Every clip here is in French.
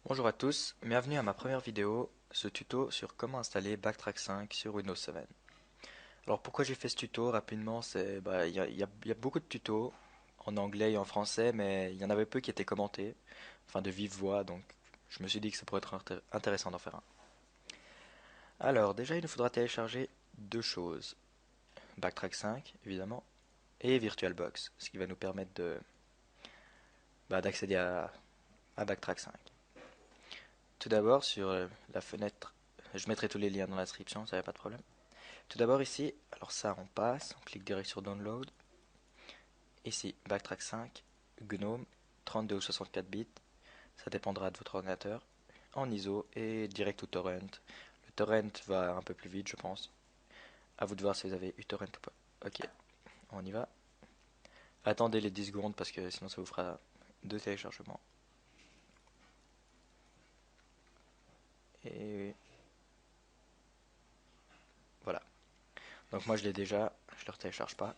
Bonjour à tous, bienvenue à ma première vidéo, ce tuto sur comment installer Backtrack 5 sur Windows 7. Alors pourquoi j'ai fait ce tuto rapidement, c'est il y a beaucoup de tutos en anglais et en français, mais il y en avait peu qui étaient commentés, enfin de vive voix, donc je me suis dit que ça pourrait être intéressant d'en faire un. Alors déjà il nous faudra télécharger deux choses, Backtrack 5 évidemment, et VirtualBox, ce qui va nous permettre d'accéder à Backtrack 5. Tout d'abord sur la fenêtre, je mettrai tous les liens dans la description, ça n'y a pas de problème. Tout d'abord ici, alors ça on passe, on clique direct sur Download. Ici, Backtrack 5, GNOME, 32 ou 64 bits, ça dépendra de votre ordinateur, en ISO et direct ou torrent. Le torrent va un peu plus vite je pense. À vous de voir si vous avez uTorrent ou pas. Ok, on y va. Attendez les 10 secondes parce que sinon ça vous fera deux téléchargements. Et voilà. Donc moi je l'ai déjà, je ne le télécharge pas.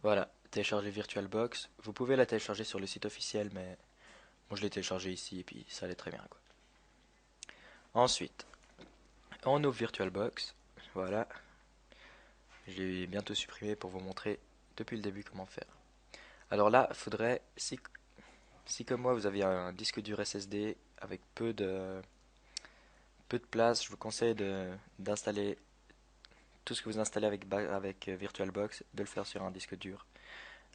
Voilà, télécharger VirtualBox. Vous pouvez la télécharger sur le site officiel, mais moi je l'ai téléchargé ici et puis ça allait très bien quoi. Ensuite, on ouvre VirtualBox. Voilà, je l'ai bientôt supprimé pour vous montrer depuis le début comment faire. Alors là, il faudrait, si comme moi vous avez un disque dur SSD avec peu de place, je vous conseille d'installer tout ce que vous installez avec VirtualBox, de le faire sur un disque dur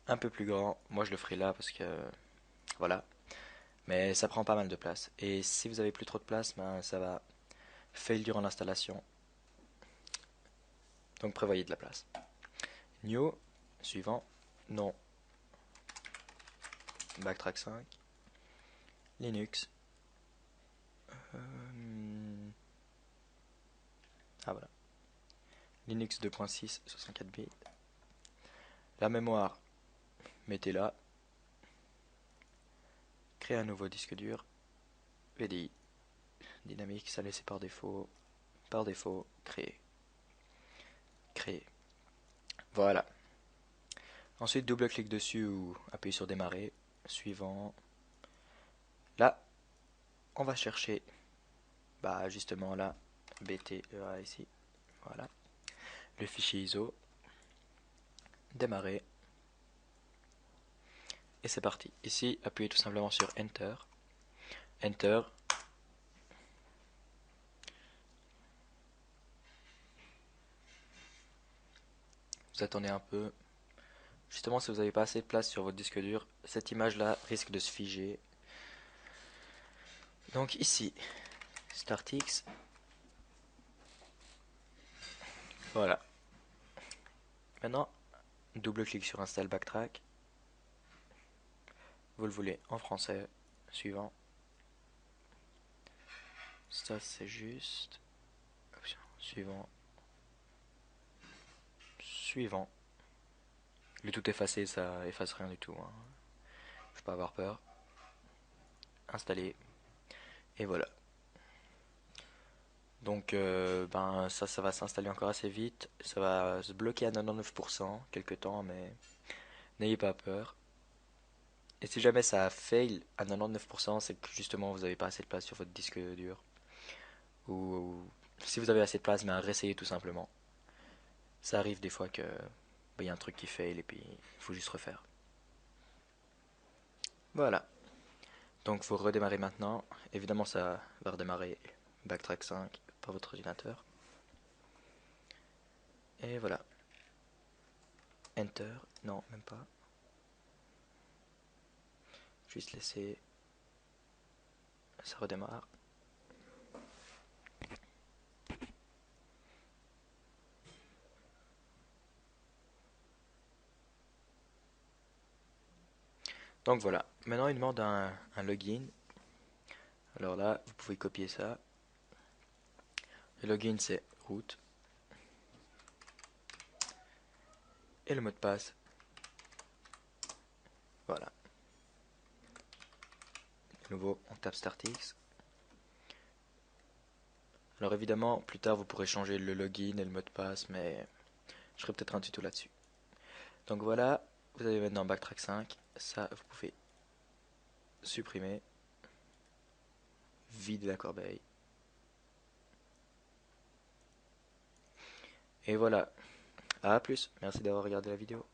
un peu plus grand. Moi je le ferai là parce que voilà, mais ça prend pas mal de place. Et si vous avez plus trop de place, ben, ça va fail durant l'installation. Donc prévoyez de la place. New, suivant, non, Backtrack 5, Linux. Ah voilà, Linux 2.6, 64 bits. La mémoire, mettez-la. Créer un nouveau disque dur. VDI, dynamique, ça laissé par défaut. Par défaut, créer. Créer. Voilà. Ensuite, double-clic dessus ou appuyez sur démarrer. Suivant. Là, on va chercher, justement là, BTEA ici. Voilà. Le fichier ISO. Démarrer. Et c'est parti. Ici, appuyez tout simplement sur Enter. Enter. Vous attendez un peu. Justement, si vous n'avez pas assez de place sur votre disque dur, cette image-là risque de se figer. Donc ici, StartX. Voilà. Maintenant, double-clic sur Install Backtrack. Vous le voulez en français. Suivant. Ça, c'est juste. Option. Suivant. Suivant. Le tout effacé, ça efface rien du tout, hein. Faut pas avoir peur. Installer. Et voilà. Donc, ça va s'installer encore assez vite. Ça va se bloquer à 99% quelques temps, mais n'ayez pas peur. Et si jamais ça fail à 99%, c'est que justement vous n'avez pas assez de place sur votre disque dur. Ou si vous avez assez de place, réessayez tout simplement. Ça arrive des fois que y a un truc qui fail et puis il faut juste refaire. Voilà. Donc vous redémarrez maintenant. Évidemment ça va redémarrer Backtrack 5 par votre ordinateur. Et voilà. Enter. Non, même pas. Juste laisser. Ça redémarre. Donc voilà. Maintenant il demande un login. Alors là, vous pouvez copier ça. Le login c'est root. Et le mot de passe. Voilà. De nouveau, on tape StartX. Alors évidemment, plus tard vous pourrez changer le login et le mot de passe, mais je ferai peut-être un tuto là-dessus. Donc voilà, vous avez maintenant Backtrack 5. Ça, vous pouvez supprimer. vider la corbeille. Et voilà. À plus. Merci d'avoir regardé la vidéo.